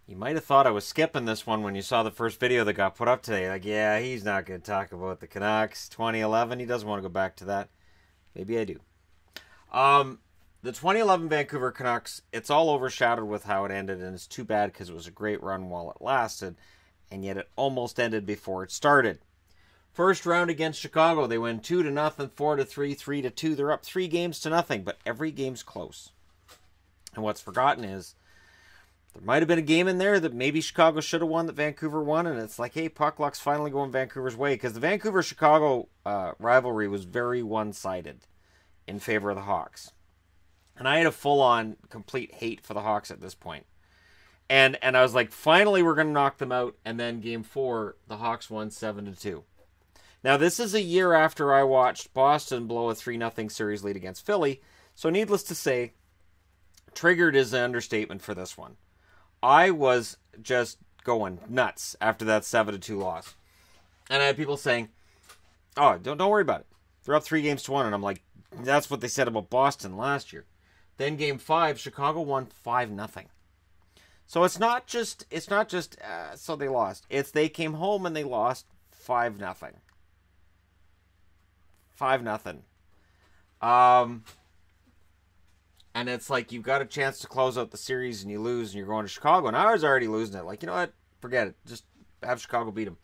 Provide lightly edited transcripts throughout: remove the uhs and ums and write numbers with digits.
You might have thought I was skipping this one when you saw the first video that got put up today. Like, yeah, he's not going to talk about the Canucks 2011. He doesn't want to go back to that. Maybe I do. The 2011 Vancouver Canucks, it's all overshadowed with how it ended, and it's too bad because it was a great run while it lasted, and yet it almost ended before it started. First round against Chicago, they win 2-0, 4-3, 3-2. They're up 3 games to nothing, but every game's close. And what's forgotten is there might have been a game in there that maybe Chicago should have won that Vancouver won, and it's like, hey, puck luck's finally going Vancouver's way, because the Vancouver-Chicago rivalry was very one-sided in favor of the Hawks. And I had a full-on, complete hate for the Hawks at this point. And I was like, finally we're going to knock them out, and then Game 4, the Hawks won 7-2. Now, this is a year after I watched Boston blow a 3-0 series lead against Philly, so needless to say, triggered is an understatement for this one. I was just going nuts after that 7-2 loss. And I had people saying, oh, don't worry about it. They're up 3-1, and I'm like, that's what they said about Boston last year. Then Game 5, Chicago won 5-0. So it's not just so they lost. It's they came home and they lost 5-0. 5-0. And it's like you've got a chance to close out the series and you lose and you're going to Chicago. And I was already losing it. Like, you know what? Forget it. Just have Chicago beat them.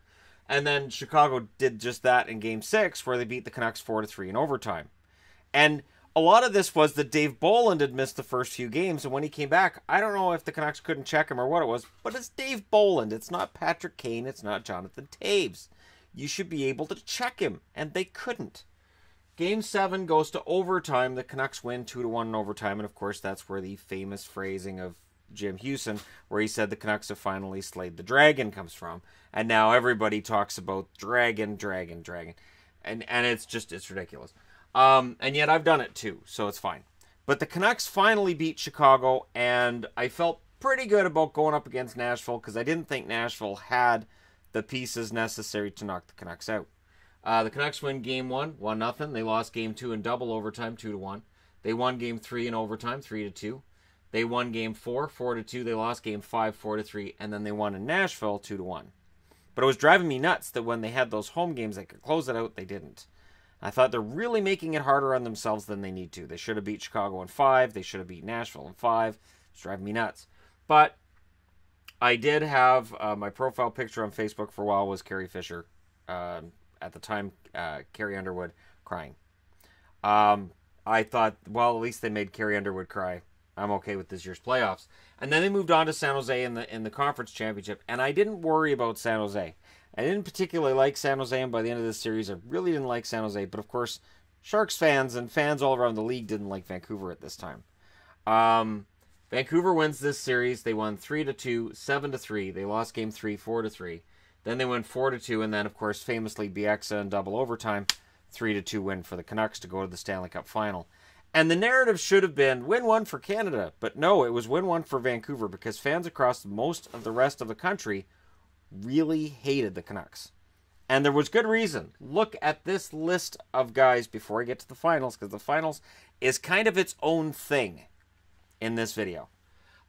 And then Chicago did just that in Game 6 where they beat the Canucks 4-3 in overtime. And a lot of this was that Dave Bolland had missed the first few games. And when he came back, I don't know if the Canucks couldn't check him or what it was, but it's Dave Bolland. It's not Patrick Kane. It's not Jonathan Toews. You should be able to check him. And they couldn't. Game 7 goes to overtime. The Canucks win 2-1 in overtime. And, of course, that's where the famous phrasing of Jim Hewson, where he said the Canucks have finally slayed the dragon, comes from. And now everybody talks about dragon. And it's ridiculous. And yet I've done it too, so it's fine. But the Canucks finally beat Chicago, and I felt pretty good about going up against Nashville because I didn't think Nashville had the pieces necessary to knock the Canucks out. The Canucks win Game 1, 1-0. They lost Game 2 in double overtime, 2-1. They won Game 3 in overtime, 3-2. They won Game 4, 4-2. They lost Game 5, 4-3. And then they won in Nashville, 2-1. But it was driving me nuts that when they had those home games they could close it out, they didn't. I thought they're really making it harder on themselves than they need to. They should have beat Chicago in 5. They should have beat Nashville in 5. It's driving me nuts. But I did have my profile picture on Facebook for a while was Carrie Fisher. At the time, Carrie Underwood crying. I thought, well, at least they made Carrie Underwood cry. I'm okay with this year's playoffs. And then they moved on to San Jose in the conference championship, and I didn't worry about San Jose. I didn't particularly like San Jose, and by the end of this series, I really didn't like San Jose. But, of course, Sharks fans and fans all around the league didn't like Vancouver at this time. Vancouver wins this series. They won 3-2, 7-3. They lost Game 3, 4-3. Then they win 4-2, and then, of course, famously, Bieksa in double overtime, 3-2 win for the Canucks to go to the Stanley Cup final. And the narrative should have been win one for Canada, but no, it was win one for Vancouver because fans across most of the rest of the country really hated the Canucks. And there was good reason. Look at this list of guys before I get to the finals, because the finals is kind of its own thing in this video.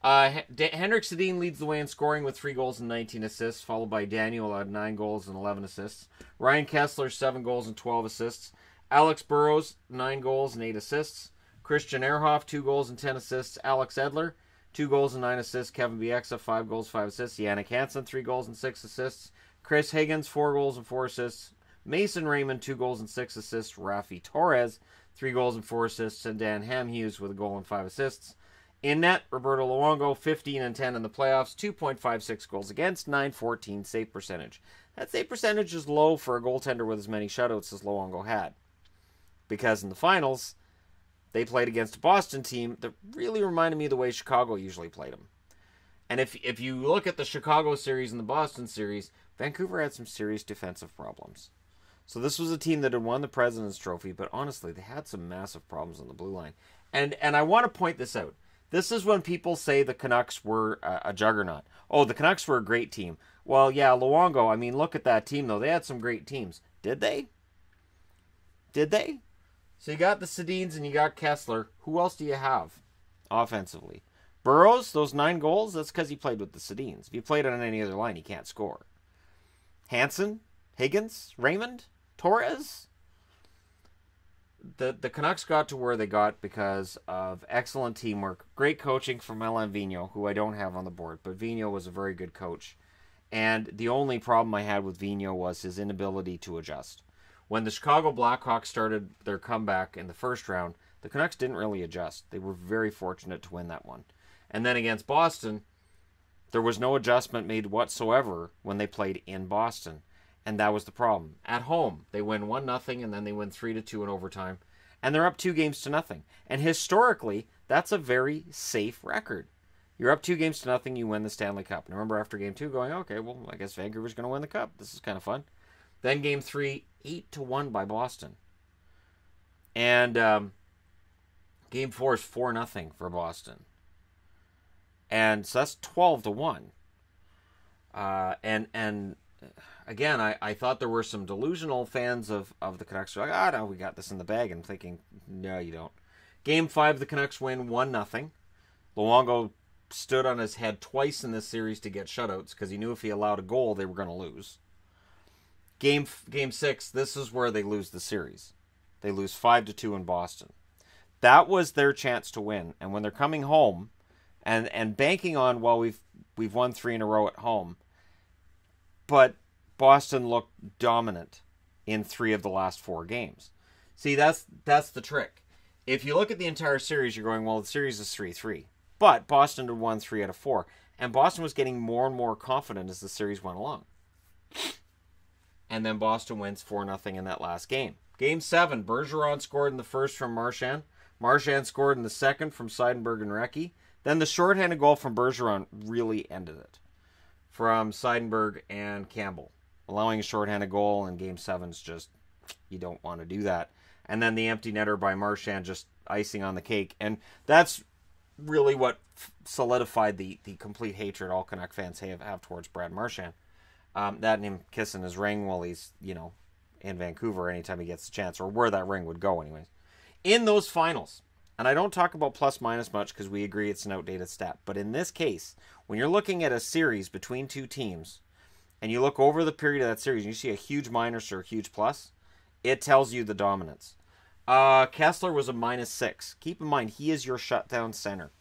Henrik Sedin leads the way in scoring with 3 goals and 19 assists, followed by Daniel at 9 goals and 11 assists. Ryan Kessler, 7 goals and 12 assists. Alex Burrows, 9 goals and 8 assists. Christian Ehrhoff, 2 goals and 10 assists. Alex Edler, 2 goals and 9 assists. Kevin Bieksa, 5 goals, 5 assists. Yannick Hansen, 3 goals and 6 assists. Chris Higgins, 4 goals and 4 assists. Mason Raymond, 2 goals and 6 assists. Rafi Torres, 3 goals and 4 assists. And Dan Hamhuis with a goal and 5 assists. In net, Roberto Luongo, 15 and 10 in the playoffs, 2.56 goals against, 914 save percentage. That save percentage is low for a goaltender with as many shutouts as Luongo had. Because in the finals, they played against a Boston team that really reminded me of the way Chicago usually played them. And if you look at the Chicago series and the Boston series, Vancouver had some serious defensive problems. So this was a team that had won the President's Trophy, but honestly, they had some massive problems on the blue line. And I want to point this out. This is when people say the Canucks were a juggernaut. Oh, the Canucks were a great team. Well, yeah, Luongo, I mean, look at that team, though. They had some great teams. Did they? Did they? So you got the Sedins and you got Kessler. Who else do you have offensively? Burrows, those 9 goals, that's because he played with the Sedins. If he played on any other line, he can't score. Hansen, Higgins, Raymond, Torres. The Canucks got to where they got because of excellent teamwork, great coaching from Alain Vigneault, who I don't have on the board, but Vigneault was a very good coach. And the only problem I had with Vigneault was his inability to adjust. When the Chicago Blackhawks started their comeback in the first round, the Canucks didn't really adjust. They were very fortunate to win that one. And then against Boston, there was no adjustment made whatsoever when they played in Boston. And that was the problem. At home, they win 1-0, and then they win 3-2 in overtime. And they're up 2-0. And historically, that's a very safe record. You're up 2-0, you win the Stanley Cup. And I remember after Game 2 going, okay, well, I guess Vancouver's going to win the Cup. This is kind of fun. Then Game 3, 8-1 by Boston. And Game 4 is 4-0 for Boston. And so that's 12-1. And again, I thought there were some delusional fans of the Canucks who were like, no, we got this in the bag. And I'm thinking, no, you don't. Game 5, the Canucks win 1-0. Luongo stood on his head twice in this series to get shutouts because he knew if he allowed a goal, they were going to lose. Game 6, this is where they lose the series. They lose 5-2 in Boston. That was their chance to win. And when they're coming home and banking on, well, we've won 3 in a row at home, but Boston looked dominant in 3 of the last 4 games. See, that's the trick. If you look at the entire series, you're going, well, the series is 3-3. But Boston had won 3 out of 4. And Boston was getting more and more confident as the series went along. And then Boston wins 4-0 in that last game. Game 7, Bergeron scored in the first from Marchand. Marchand scored in the second from Seidenberg and Recchi. Then the shorthanded goal from Bergeron really ended it. From Seidenberg and Campbell. Allowing a shorthanded goal in Game 7 is just, you don't want to do that. And then the empty netter by Marchand, just icing on the cake. And that's really what solidified the complete hatred all Canuck fans have towards Brad Marchand. That and him kissing his ring while he's, in Vancouver anytime he gets the chance, or where that ring would go anyways. In those finals, and I don't talk about plus-minus much because we agree it's an outdated stat, but in this case, when you're looking at a series between 2 teams, and you look over the period of that series, and you see a huge minus or a huge plus, it tells you the dominance. Kessler was a -6. Keep in mind, he is your shutdown center.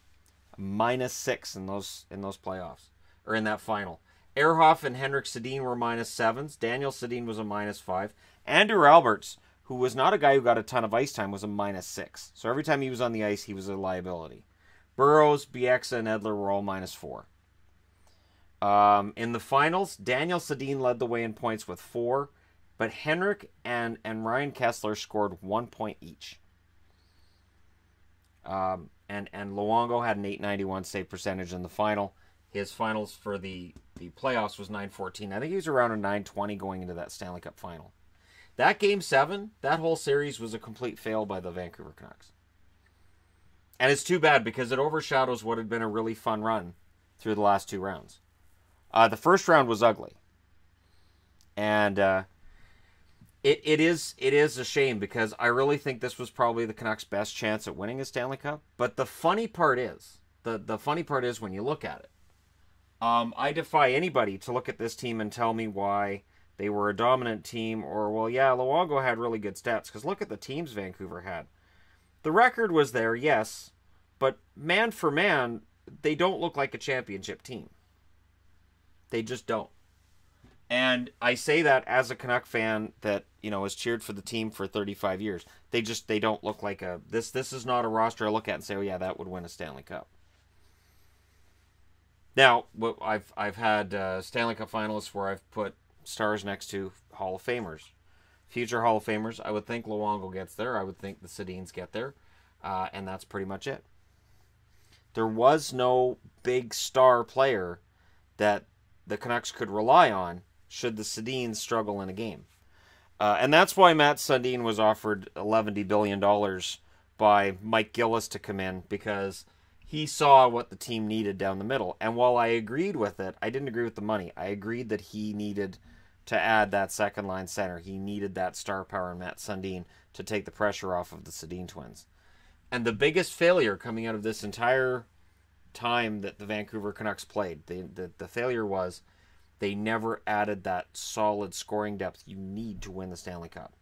-6 in those playoffs, or in that final. Ehrhoff and Henrik Sedin were -7s. Daniel Sedin was a -5. Andrew Alberts, who was not a guy who got a ton of ice time, was a -6. So every time he was on the ice, he was a liability. Burrows, Bieksa, and Edler were all -4. In the finals, Daniel Sedin led the way in points with 4, but Henrik and Ryan Kessler scored 1 point each. And Luongo had an .891 save percentage in the final. His finals for the playoffs was .914. I think he was around a .920 going into that Stanley Cup final. That Game 7, that whole series was a complete fail by the Vancouver Canucks. And it's too bad because it overshadows what had been a really fun run through the last 2 rounds. The first round was ugly. And it is a shame because I really think this was probably the Canucks' best chance at winning a Stanley Cup. But the funny part is, the funny part is when you look at it, I defy anybody to look at this team and tell me why they were a dominant team, or, well, yeah, Luongo had really good stats, because look at the teams Vancouver had. The record was there, yes, but man for man, they don't look like a championship team. They just don't. And I say that as a Canuck fan that, has cheered for the team for 35 years. They don't look like this is not a roster I look at and say, oh yeah, that would win a Stanley Cup. Now, I've had Stanley Cup finalists where I've put stars next to Hall of Famers. Future Hall of Famers, I would think Luongo gets there. I would think the Sedins get there. And that's pretty much it. There was no big star player that the Canucks could rely on should the Sedins struggle in a game. And that's why Matt Sundin was offered $11 billion by Mike Gillis to come in, because he saw what the team needed down the middle. And while I agreed with it, I didn't agree with the money. I agreed that he needed to add that second line center. He needed that star power in Matt Sundin to take the pressure off of the Sedin twins. And the biggest failure coming out of this entire time that the Vancouver Canucks played. The failure was they never added that solid scoring depth you need to win the Stanley Cup.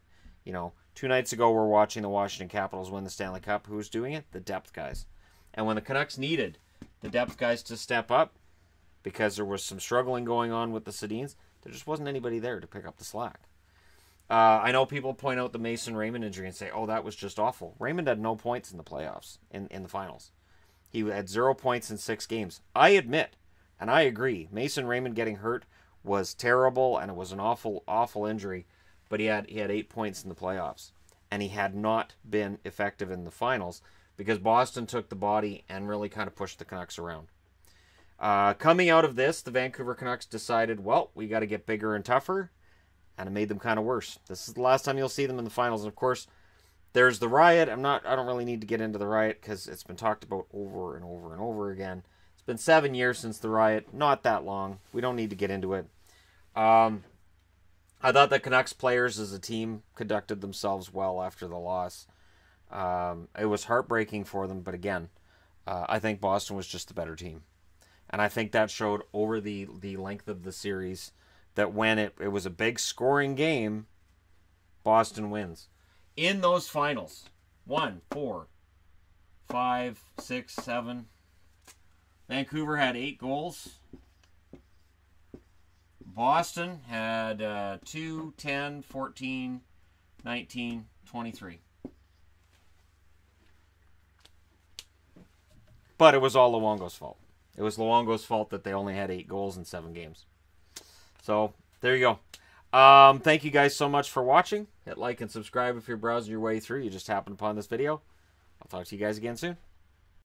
You know, 2 nights ago we're watching the Washington Capitals win the Stanley Cup. Who's doing it? The depth guys. And when the Canucks needed the depth guys to step up, because there was some struggling going on with the Sedins, there just wasn't anybody there to pick up the slack. I know people point out the Mason Raymond injury and say, oh, that was just awful. Raymond had no points in the playoffs, in the finals. He had 0 points in 6 games. I admit, and I agree, Mason Raymond getting hurt was terrible, and it was an awful, awful injury, but he had 8 points in the playoffs. And he had not been effective in the finals because Boston took the body and really kind of pushed the Canucks around. Coming out of this, the Vancouver Canucks decided, well, we got to get bigger and tougher, and it made them kind of worse. This is the last time you'll see them in the finals. And of course, there's the riot. I don't really need to get into the riot because it's been talked about over and over and over again. It's been 7 years since the riot. Not that long. We don't need to get into it. I thought the Canucks players as a team conducted themselves well after the loss. It was heartbreaking for them, but again, I think Boston was just the better team. And I think that showed over the length of the series that when it was a big scoring game, Boston wins. In those finals, 1, 4, 5, 6, 7. Vancouver had 8 goals. Boston had 2, 10, 14, 19, 23. But it was all Luongo's fault. It was Luongo's fault that they only had 8 goals in 7 games. So, there you go. Thank you guys so much for watching. Hit like and subscribe if you're browsing your way through. You just happened upon this video. I'll talk to you guys again soon.